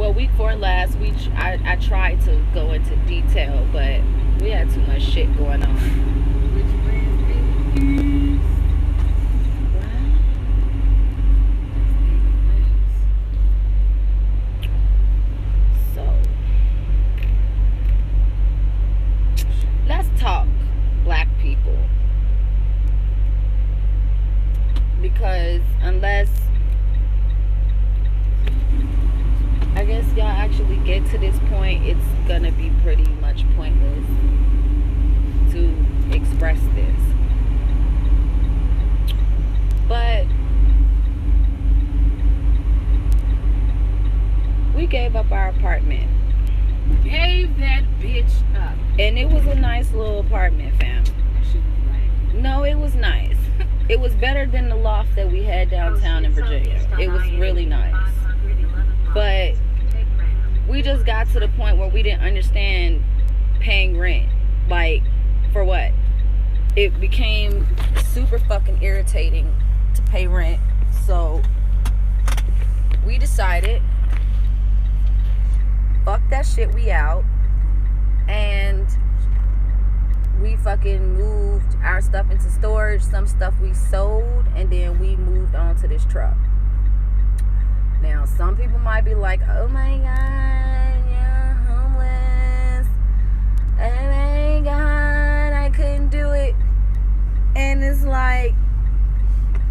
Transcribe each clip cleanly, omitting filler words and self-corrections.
well, week 4 last week, I tried to go into detail, but we had too much shit going on. So, let's talk black people. Because unless, I guess y'all actually get to this point, it's gonna be pretty much pointless to express this. But we gave up our apartment. Gave that bitch up. And it was a nice little apartment, fam. That shit was lame. No, it was nice. It was better than the loft that we had downtown in Virginia. It was really nice. But we just got to the point where we didn't understand paying rent. Like, for what? It became super fucking irritating to pay rent. So we decided, fuck that shit, we out. And we fucking moved our stuff into storage. Some stuff we sold, and then we moved on to this truck. Now, some people might be like, oh my God, you're homeless. Oh my God, I couldn't do it. And it's like,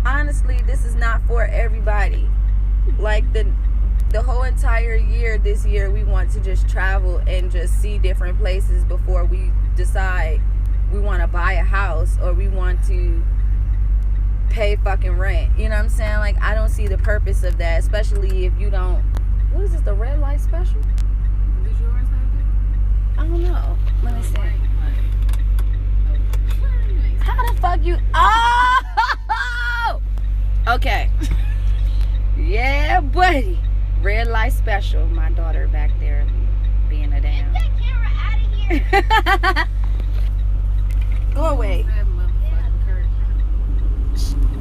honestly, this is not for everybody. Like, the whole entire year, this year, we want to just travel and just see different places before we decide we want to buy a house or we want to pay fucking rent. You know what I'm saying? Like, I don't see the purpose of that, especially if you don't. What is this, the red light special? Does yours have it? I don't know. Let me see. How the fuck you? Oh! Okay. Yeah, buddy. Red light special. My daughter back there being a damn. Get that camera out of here. Go away.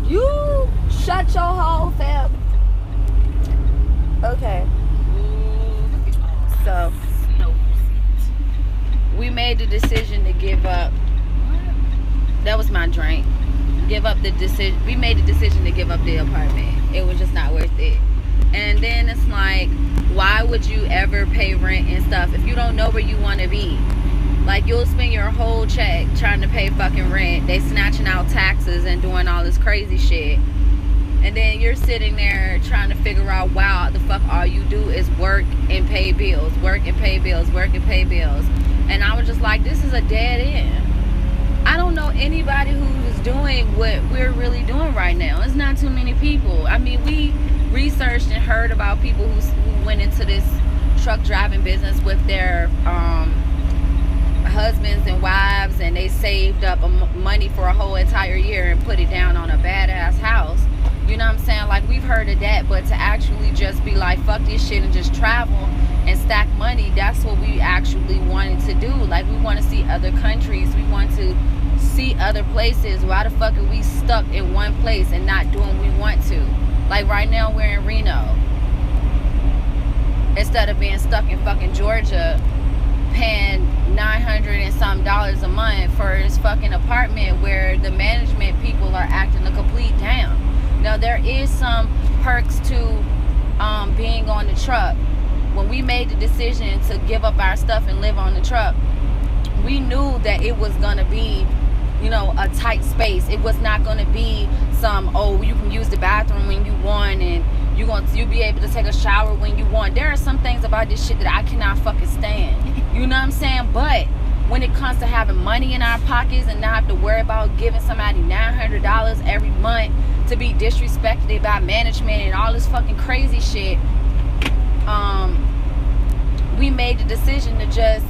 You shut your whole fam. Okay. So we made the decision to give up. That was my drink. Give up the decision. We made the decision to give up the apartment. It was just not worth it. And then it's like, why would you ever pay rent and stuff if you don't know where you want to be? Like, you'll spend your whole check trying to pay fucking rent. They snatching out taxes and doing all this crazy shit. And then you're sitting there trying to figure out, wow, the fuck all you do is work and pay bills. Work and pay bills. Work and pay bills. And I was just like, this is a dead end. I don't know anybody who's doing what we're really doing right now. It's not too many people. I mean, we researched and heard about people who went into this truck driving business with their husbands and wives, and they saved up money for a whole entire year and put it down on a badass house. You know what I'm saying? Like, we've heard of that, but to actually just be like, fuck this shit and just travel and stack money, that's what we actually wanted to do. Like, we want to see other countries. We want to see other places. Why the fuck are we stuck in one place and not doing what we want to? Like, right now we're in Reno. Instead of being stuck in fucking Georgia paying $900 and some a month for this fucking apartment where the management people are acting a complete damn. Now, there is some perks to being on the truck. When we made the decision to give up our stuff and live on the truck, we knew that it was going to be, you know, a tight space. It was not going to be some, oh, you can use the bathroom when you want and you'll be able to take a shower when you want. There are some things about this shit that I cannot fucking stand. You know what I'm saying? But when it comes to having money in our pockets and not have to worry about giving somebody $900 every month to be disrespected by management and all this fucking crazy shit, we made the decision to just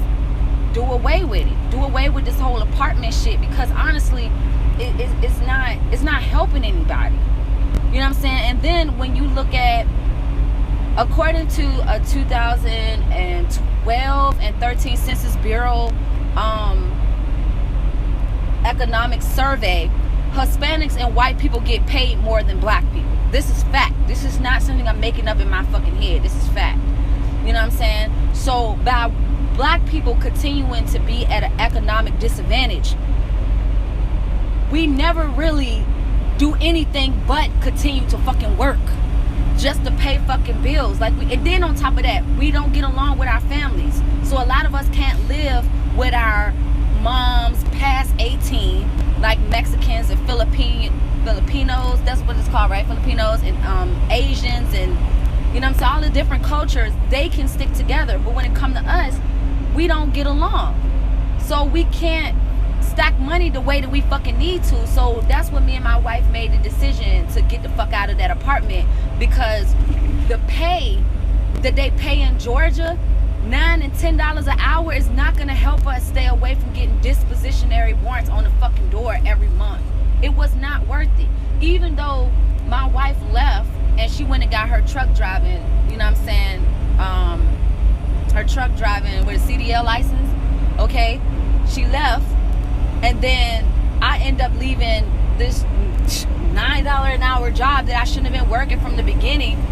do away with it. Do away with this whole apartment shit, because honestly, it's not helping anybody. You know what I'm saying? And then when you look at, according to a 2012 and 13 Census Bureau economic survey, Hispanics and white people get paid more than black people. This is fact. This is not something I'm making up in my fucking head. This is fact. You know what I'm saying? So by black people continuing to be at an economic disadvantage, we never really do anything but continue to fucking work just to pay fucking bills. Like, and then on top of that, we don't get along with our families. So a lot of us can't live with our moms past 18, like Mexicans and Filipinos. That's what it's called, right? Filipinos and Asians, and you know what I'm saying, all the different cultures, they can stick together. But when it comes to us, we don't get along. So we can't stack money the way that we fucking need to. So that's when me and my wife made the decision to get the fuck out of that apartment, because the pay that they pay in Georgia, $9 and $10 an hour, is not gonna help us stay away from getting dispositionary warrants on the fucking door every month. It was not worth it. Even though my wife left and she went and got her truck driving, you know what I'm saying, her truck driving with a CDL license, okay, she left. And then I end up leaving this $9 an hour job that I shouldn't have been working from the beginning.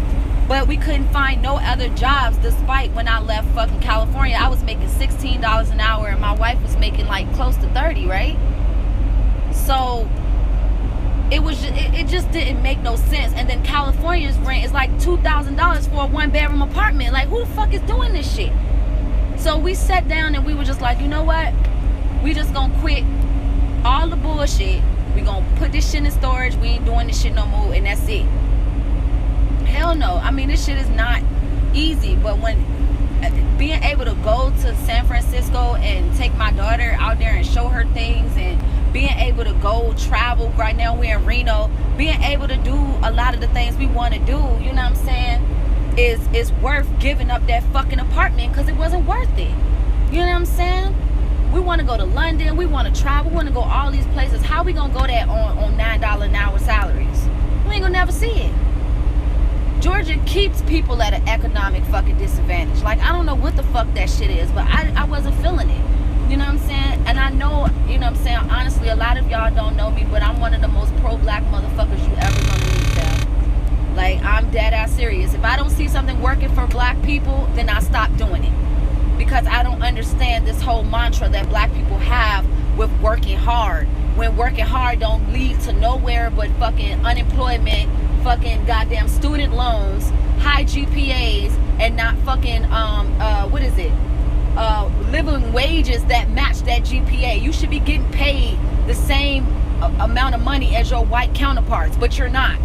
But we couldn't find no other jobs, despite when I left fucking California, I was making $16 an hour and my wife was making like close to 30, right? So it just didn't make no sense. And then California's rent is like $2,000 for a 1-bedroom apartment. Like, who the fuck is doing this shit? So we sat down and we were just like, you know what? We just gonna quit all the bullshit. We gonna put this shit in storage. We ain't doing this shit no more, and that's it. Hell no. I mean, this shit is not easy. But when being able to go to San Francisco and take my daughter out there and show her things, and being able to go travel, right now we're in Reno, being able to do a lot of the things we want to do, you know what I'm saying, is worth giving up that fucking apartment, because it wasn't worth it. You know what I'm saying? We want to go to London. We want to travel. We want to go all these places. How we going to go there on $9 an hour salaries? We ain't going to never see it. Georgia keeps people at an economic fucking disadvantage. Like, I don't know what the fuck that shit is, but I wasn't feeling it. You know what I'm saying? And I know, you know what I'm saying, honestly, a lot of y'all don't know me, but I'm one of the most pro-black motherfuckers you ever gonna meet, Sal. Like, I'm dead ass serious. If I don't see something working for black people, then I stop doing it. Because I don't understand this whole mantra that black people have with working hard, when working hard don't lead to nowhere but fucking unemployment, fucking goddamn student loans, high GPAs, and not fucking living wages that match that GPA. You should be getting paid the same amount of money as your white counterparts, but you're not.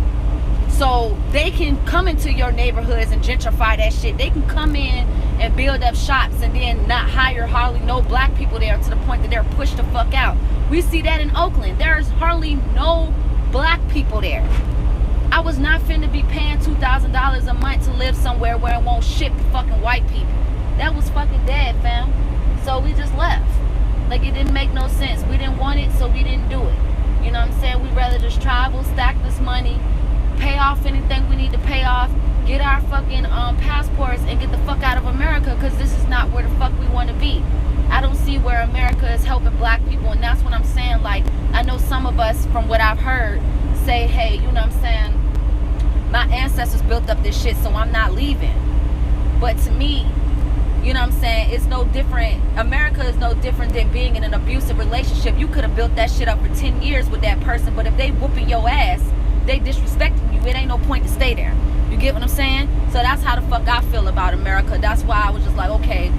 So they can come into your neighborhoods and gentrify that shit. They can come in and build up shops and then not hire hardly no black people there, to the point that they're pushed the fuck out. We see that in Oakland. There's hardly no black people there. I was not finna be paying $2,000 a month to live somewhere where it won't ship fucking white people. That was fucking dead, fam. So we just left. Like, it didn't make no sense. We didn't want it, so we didn't do it. You know what I'm saying? We'd rather just travel, stack this money, pay off anything we need to pay off, get our fucking passports, and get the fuck out of America, because this is not where the fuck we want to be. I don't see where America is helping black people, and that's what I'm saying. Like, I know some of us, from what I've heard, say, hey, you know what I'm saying, my ancestors built up this shit, so I'm not leaving. But to me, you know what I'm saying, it's no different. America is no different than being in an abusive relationship. You could have built that shit up for 10 years with that person, but if they whooping your ass, they disrespecting you, it ain't no point to stay there. You get what I'm saying? So that's how the fuck I feel about America. That's why I was just like, okay,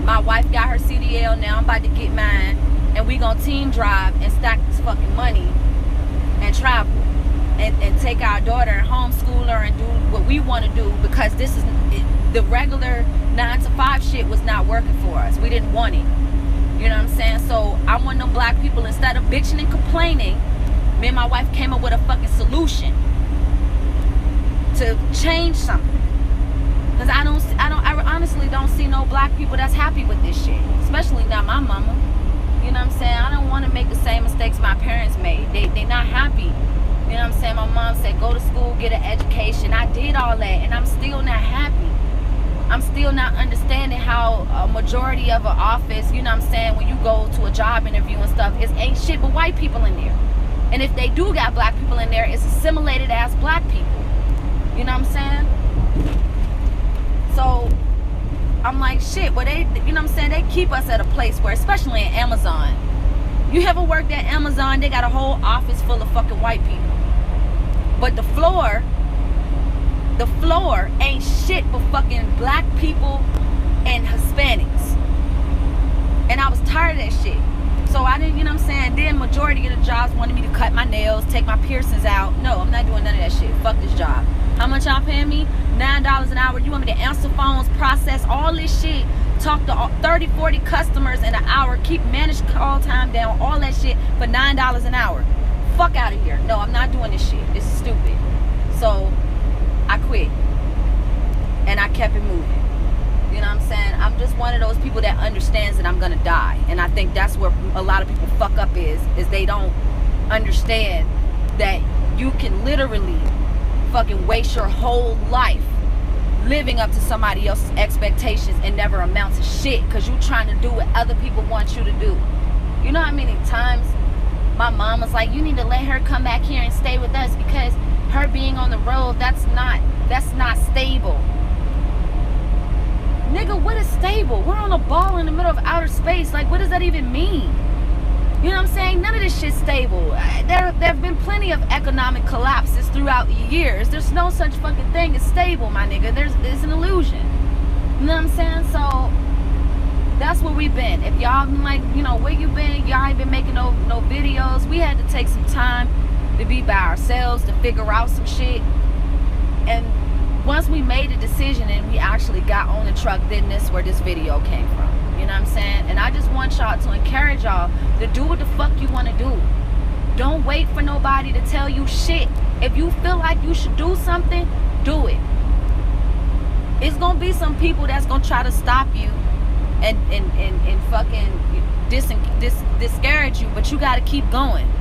my wife got her CDL, now I'm about to get mine, and we gonna team drive and stack this fucking money and travel and take our daughter and homeschool her and do what we want to do, because this is the regular 9-to-5 shit was not working for us. We didn't want it. You know what I'm saying? So I want them black people, instead of bitching and complaining, me and my wife came up with a fucking solution to change something. Because I honestly don't see no black people that's happy with this shit, especially not my mama. You know what I'm saying? I don't want to make the same mistakes my parents made. They not happy. You know what I'm saying? My mom said, go to school, get an education. I did all that, and I'm still not happy. I'm still not understanding how a majority of an office, you know what I'm saying, when you go to a job interview and stuff, it ain't shit but white people in there. And if they do got black people in there, it's assimilated as black people. You know what I'm saying? So shit where they, you know what I'm saying, they keep us at a place where, especially in Amazon. You ever worked at Amazon? They got a whole office full of fucking white people. But the floor ain't shit but fucking black people and Hispanics. And I was tired of that shit. So I didn't, you know what I'm saying? Then majority of the jobs wanted me to cut my nails, take my piercings out. No, I'm not doing none of that shit. Fuck this job. How much y'all paying me? $9 an hour. You want me to answer phones, process all this shit, talk to 30, 40 customers in an hour, keep managed call time down, all that shit for $9 an hour. Fuck out of here. No, I'm not doing this shit. This is stupid. So I quit. And I kept it moving. You know what I'm saying? I'm just one of those people that understands that I'm gonna die. And I think that's where a lot of people fuck up is they don't understand that you can literally fucking waste your whole life living up to somebody else's expectations and never amount to shit because you trying to do what other people want you to do. You know how many times my mom was like, you need to let her come back here and stay with us because her being on the road, that's not stable. Nigga, what is stable? We're on a ball in the middle of outer space. Like, what does that even mean? You know what I'm saying? None of this shit's stable. There have been plenty of economic collapses throughout the years. There's no such fucking thing as stable, my nigga. It's an illusion. You know what I'm saying? So that's where we've been. If y'all been like, you know, where you been? Y'all ain't been making no videos. We had to take some time to be by ourselves, to figure out some shit. And once we made a decision and we actually got on the truck, then this where this video came from. You know what I'm saying? And I just want y'all to encourage y'all to do what the fuck you want to do. Don't wait for nobody to tell you shit. If you feel like you should do something, do it. It's gonna be some people that's gonna try to stop you and fucking discourage you, but you gotta keep going.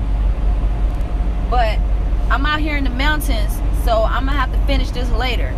But I'm out here in the mountains, so I'm gonna have to finish this later.